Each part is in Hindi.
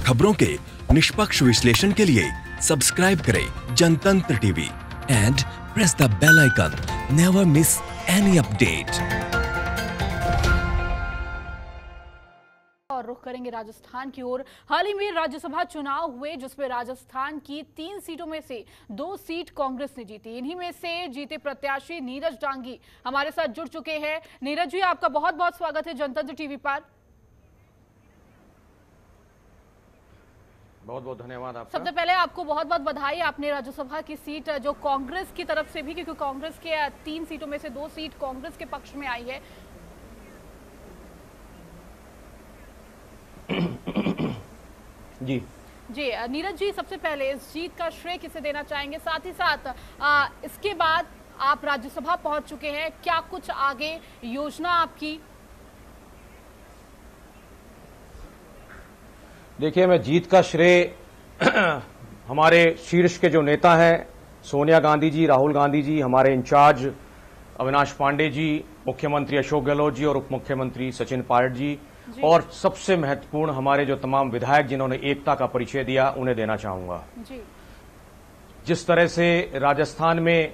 खबरों के निष्पक्ष विश्लेषण के लिए सब्सक्राइब करें Jantantra TV and press the bell icon. Never miss any update. और रुख करेंगे राजस्थान की ओर। हाल ही में राज्यसभा चुनाव हुए जिसमें राजस्थान की 3 सीटों में से 2 सीट कांग्रेस ने जीती। इन्हीं में से जीते प्रत्याशी नीरज डांगी हमारे साथ जुड़ चुके हैं। नीरज जी, आपका बहुत बहुत स्वागत है जनतंत्र टीवी पर। बहुत बहुत धन्यवाद आपका। सबसे पहले आपको बहुत बहुत बधाई, आपने राज्यसभा की सीट जो कांग्रेस की तरफ से भी, क्योंकि कांग्रेस के 3 सीटों में से 2 सीट कांग्रेस के पक्ष में आई है। जी नीरज जी, सबसे पहले इस जीत का श्रेय किसे देना चाहेंगे? साथ ही साथ इसके बाद आप राज्यसभा पहुंच चुके हैं, क्या कुछ आगे योजना आपकी? देखिए, मैं जीत का श्रेय हमारे शीर्ष के जो नेता हैं, सोनिया गांधी जी, राहुल गांधी जी, हमारे इंचार्ज अविनाश पांडे जी, मुख्यमंत्री अशोक गहलोत जी और उप मुख्यमंत्री सचिन पायलट जी, और सबसे महत्वपूर्ण हमारे जो तमाम विधायक जिन्होंने एकता का परिचय दिया, उन्हें देना चाहूंगा। जिस तरह से राजस्थान में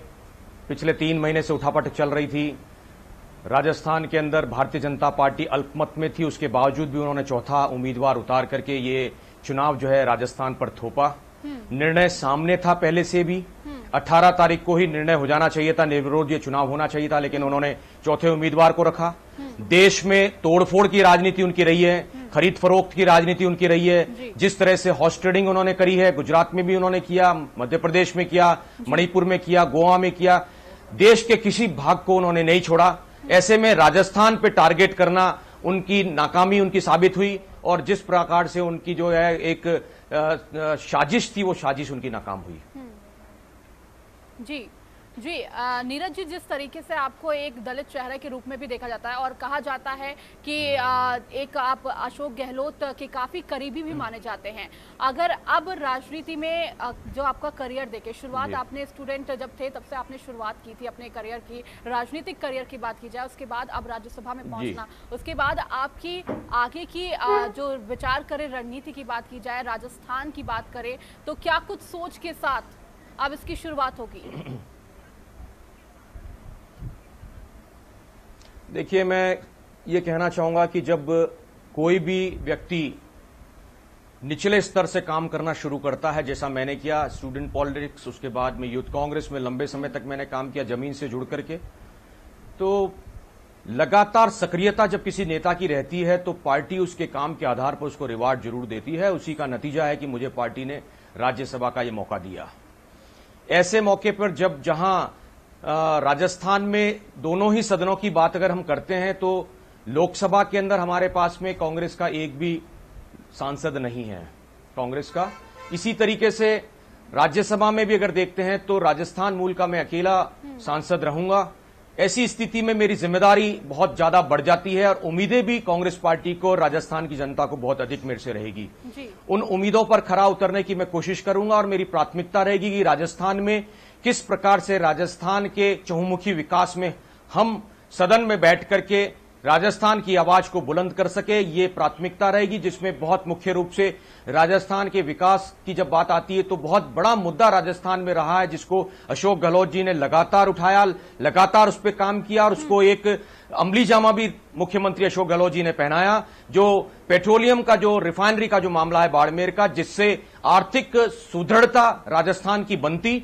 पिछले 3 महीने से उठापटक चल रही थी, राजस्थान के अंदर भारतीय जनता पार्टी अल्पमत में थी, उसके बावजूद भी उन्होंने चौथा उम्मीदवार उतार करके ये चुनाव जो है राजस्थान पर थोपा। निर्णय सामने था पहले से भी, 18 तारीख को ही निर्णय हो जाना चाहिए था, निर्विरोध ये चुनाव होना चाहिए था, लेकिन उन्होंने चौथे उम्मीदवार को रखा। देश में तोड़फोड़ की राजनीति उनकी रही है, खरीद फरोख्त की राजनीति उनकी रही है। जिस तरह से हॉर्स ट्रेडिंग उन्होंने करी है, गुजरात में भी उन्होंने किया, मध्य प्रदेश में किया, मणिपुर में किया, गोवा में किया, देश के किसी भाग को उन्होंने नहीं छोड़ा। ऐसे में राजस्थान पे टारगेट करना उनकी नाकामी उनकी साबित हुई, और जिस प्रकार से उनकी जो है एक साजिश थी, वो साजिश उनकी नाकाम हुई। जी, नीरज जी, जिस तरीके से आपको एक दलित चेहरे के रूप में भी देखा जाता है और कहा जाता है कि एक आप अशोक गहलोत के काफी करीबी भी माने जाते हैं, अगर अब राजनीति में जो आपका करियर देखे, शुरुआत आपने स्टूडेंट जब थे तब से आपने शुरुआत की थी अपने करियर की, राजनीतिक करियर की बात की जाए, उसके बाद अब राज्यसभा में पहुंचना, उसके बाद आपकी आगे की जो विचार करें, रणनीति की बात की जाए, राजस्थान की बात करें, तो क्या कुछ सोच के साथ अब इसकी शुरुआत होगी? देखिए, मैं ये कहना चाहूंगा कि जब कोई भी व्यक्ति निचले स्तर से काम करना शुरू करता है, जैसा मैंने किया, स्टूडेंट पॉलिटिक्स, उसके बाद में यूथ कांग्रेस में लंबे समय तक मैंने काम किया जमीन से जुड़ करके, तो लगातार सक्रियता जब किसी नेता की रहती है तो पार्टी उसके काम के आधार पर उसको रिवार्ड जरूर देती है। उसी का नतीजा है कि मुझे पार्टी ने राज्यसभा का ये मौका दिया। ऐसे मौके पर जब जहां राजस्थान में दोनों ही सदनों की बात अगर हम करते हैं, तो लोकसभा के अंदर हमारे पास में कांग्रेस का एक भी सांसद नहीं है कांग्रेस का। इसी तरीके से राज्यसभा में भी अगर देखते हैं तो राजस्थान मूल का मैं अकेला सांसद रहूंगा। ऐसी स्थिति में मेरी जिम्मेदारी बहुत ज्यादा बढ़ जाती है, और उम्मीदें भी कांग्रेस पार्टी को, राजस्थान की जनता को बहुत अधिक मेरे से रहेगी। उन उम्मीदों पर खरा उतरने की मैं कोशिश करूंगा, और मेरी प्राथमिकता रहेगी कि राजस्थान में किस प्रकार से राजस्थान के चहुमुखी विकास में हम सदन में बैठ करके राजस्थान की आवाज को बुलंद कर सके, ये प्राथमिकता रहेगी, जिसमें बहुत मुख्य रूप से राजस्थान के विकास की जब बात आती है तो बहुत बड़ा मुद्दा राजस्थान में रहा है, जिसको अशोक गहलोत जी ने लगातार उठाया, लगातार उस पर काम किया, और उसको एक अमली जामा भी मुख्यमंत्री अशोक गहलोत जी ने पहनाया, जो पेट्रोलियम का, जो रिफाइनरी का जो मामला है बाड़मेर का, जिससे आर्थिक सुदृढ़ता राजस्थान की बनती,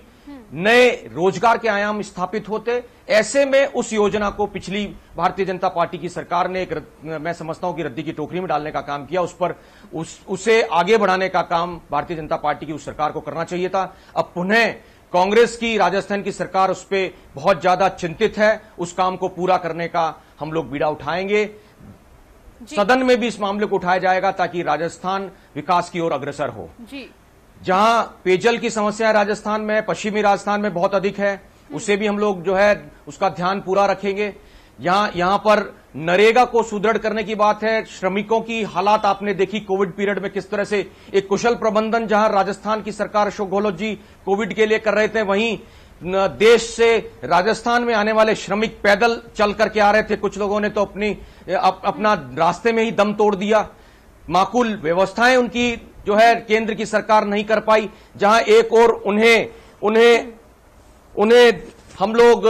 नए रोजगार के आयाम स्थापित होते। ऐसे में उस योजना को पिछली भारतीय जनता पार्टी की सरकार ने मैं समझता हूं कि रद्दी की टोकरी में डालने का काम किया। उस पर उसे आगे बढ़ाने का काम भारतीय जनता पार्टी की उस सरकार को करना चाहिए था। अब पुनः कांग्रेस की राजस्थान की सरकार उस पर बहुत ज्यादा चिंतित है। उस काम को पूरा करने का हम लोग बीड़ा उठाएंगे, सदन में भी इस मामले को उठाया जाएगा, ताकि राजस्थान विकास की ओर अग्रसर हो। जहां पेयजल की समस्या राजस्थान में, पश्चिमी राजस्थान में बहुत अधिक है, उसे भी हम लोग जो है उसका ध्यान पूरा रखेंगे। यहां पर नरेगा को सुदृढ़ करने की बात है। श्रमिकों की हालात आपने देखी कोविड पीरियड में, किस तरह से एक कुशल प्रबंधन जहां राजस्थान की सरकार अशोक गहलोत जी कोविड के लिए कर रहे थे, वहीं देश से राजस्थान में आने वाले श्रमिक पैदल चल करके आ रहे थे। कुछ लोगों ने तो अपना रास्ते में ही दम तोड़ दिया। माकूल व्यवस्थाएं उनकी जो है केंद्र की सरकार नहीं कर पाई, जहां एक और उन्हें हम लोग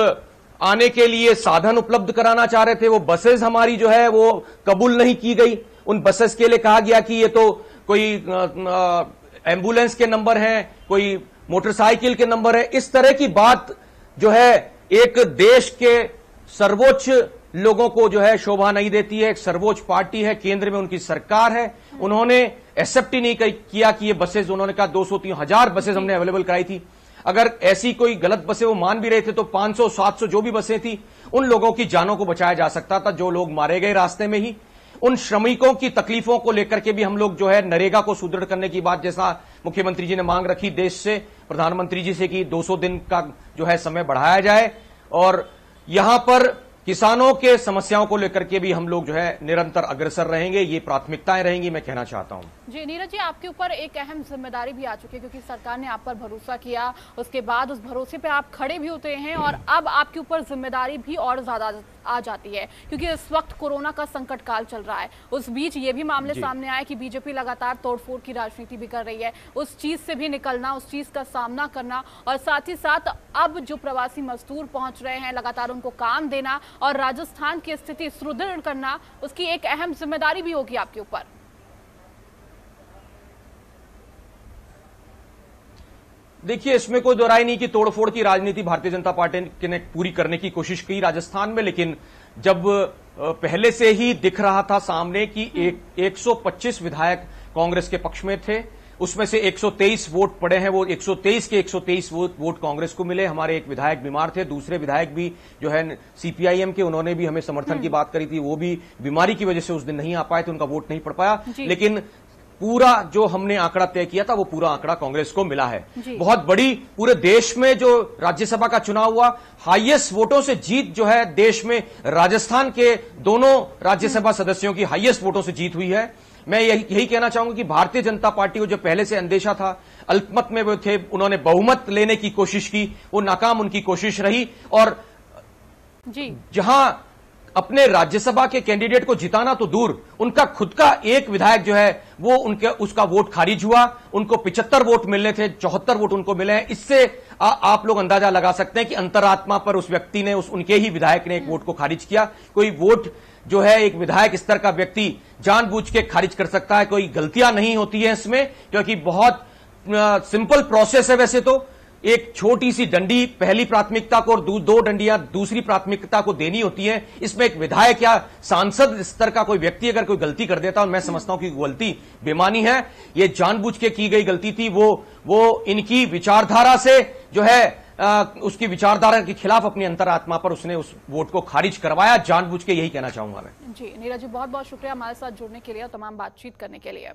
आने के लिए साधन उपलब्ध कराना चाह रहे थे, वो बसेस हमारी जो है वो कबूल नहीं की गई। उन बसेस के लिए कहा गया कि ये तो कोई एम्बुलेंस के नंबर हैं, कोई मोटरसाइकिल के नंबर है। इस तरह की बात जो है एक देश के सर्वोच्च लोगों को जो है शोभा नहीं देती है। एक सर्वोच्च पार्टी है, केंद्र में उनकी सरकार है, उन्होंने एक्सेप्ट ही नहीं किया कि ये बसेस, उन्होंने कहा 200-3,000 बसेस हमने अवेलेबल कराई थी। अगर ऐसी कोई गलत बसें वो मान भी रहे थे तो 500-700 जो भी बसें थी, उन लोगों की जानों को बचाया जा सकता था, जो लोग मारे गए रास्ते में ही। उन श्रमिकों की तकलीफों को लेकर के भी हम लोग जो है नरेगा को सुदृढ़ करने की बात, जैसा मुख्यमंत्री जी ने मांग रखी देश से, प्रधानमंत्री जी से, कि 200 दिन का जो है समय बढ़ाया जाए। और यहां पर किसानों के समस्याओं को लेकर के भी हम लोग जो है निरंतर अग्रसर रहेंगे, ये प्राथमिकताएं रहेंगी, मैं कहना चाहता हूं। जी नीरज जी, आपके ऊपर एक अहम जिम्मेदारी भी आ चुकी है, क्योंकि सरकार ने आप पर भरोसा किया, उसके बाद उस भरोसे पे आप खड़े भी होते हैं, और अब आपके ऊपर जिम्मेदारी भी और ज्यादा आ जाती है, क्योंकि इस वक्त कोरोना का संकट काल चल रहा है। उस बीच ये भी मामले सामने आए कि बीजेपी लगातार तोड़फोड़ की राजनीति भी कर रही है। उस चीज से भी निकलना, उस चीज का सामना करना, और साथ ही साथ अब जो प्रवासी मजदूर पहुंच रहे हैं, लगातार उनको काम देना और राजस्थान की स्थिति सुदृढ़ करना, उसकी एक अहम जिम्मेदारी भी होगी आपके ऊपर। देखिए, इसमें कोई दो राय नहीं कि तोड़फोड़ की राजनीति भारतीय जनता पार्टी ने पूरी करने की कोशिश की राजस्थान में, लेकिन जब पहले से ही दिख रहा था सामने कि 125 विधायक कांग्रेस के पक्ष में थे, उसमें से 123 वोट पड़े हैं, वो 123 के 123 वोट कांग्रेस को मिले। हमारे एक विधायक बीमार थे, दूसरे विधायक भी जो है सीपीआईएम के, उन्होंने भी हमें समर्थन की बात करी थी, वो भी बीमारी की वजह से उस दिन नहीं आ पाए थे, उनका वोट नहीं पड़ पाया। लेकिन पूरा जो हमने आंकड़ा तय किया था वो पूरा आंकड़ा कांग्रेस को मिला है। बहुत बड़ी, पूरे देश में जो राज्यसभा का चुनाव हुआ, हाईएस्ट वोटों से जीत जो है देश में, राजस्थान के दोनों राज्यसभा सदस्यों की हाईएस्ट वोटों से जीत हुई है। मैं यही कहना चाहूंगा कि भारतीय जनता पार्टी को जो पहले से अंदेशा था, अल्पमत में वो थे, उन्होंने बहुमत लेने की कोशिश की, वो नाकाम उनकी कोशिश रही। और जहां अपने राज्यसभा के कैंडिडेट को जिताना तो दूर, उनका खुद का एक विधायक जो है वो उसका वोट खारिज हुआ, उनको 75 वोट मिलने थे, 74 वोट उनको मिले हैं। इससे आप लोग अंदाजा लगा सकते हैं कि अंतरात्मा पर उस व्यक्ति ने, उनके ही विधायक ने एक वोट को खारिज किया। कोई वोट जो है एक विधायक स्तर का व्यक्ति जानबूझ के खारिज कर सकता है, कोई गलतियां नहीं होती है इसमें, क्योंकि बहुत सिंपल प्रोसेस है। वैसे तो एक छोटी सी डंडी पहली प्राथमिकता को और दो डंडियां दूसरी प्राथमिकता को देनी होती है। इसमें एक विधायक या सांसद स्तर का कोई व्यक्ति अगर कोई गलती कर देता है, और मैं समझता हूं कि गलती बेमानी है, ये जानबूझ के की गई गलती थी, वो इनकी विचारधारा से जो है उसकी विचारधारा के खिलाफ अपनी अंतरात्मा पर उसने उस वोट को खारिज करवाया जानबूझ के, यही कहना चाहूंगा मैं। जी नीरज जी, बहुत बहुत शुक्रिया हमारे साथ जुड़ने के लिए और तमाम बातचीत करने के लिए।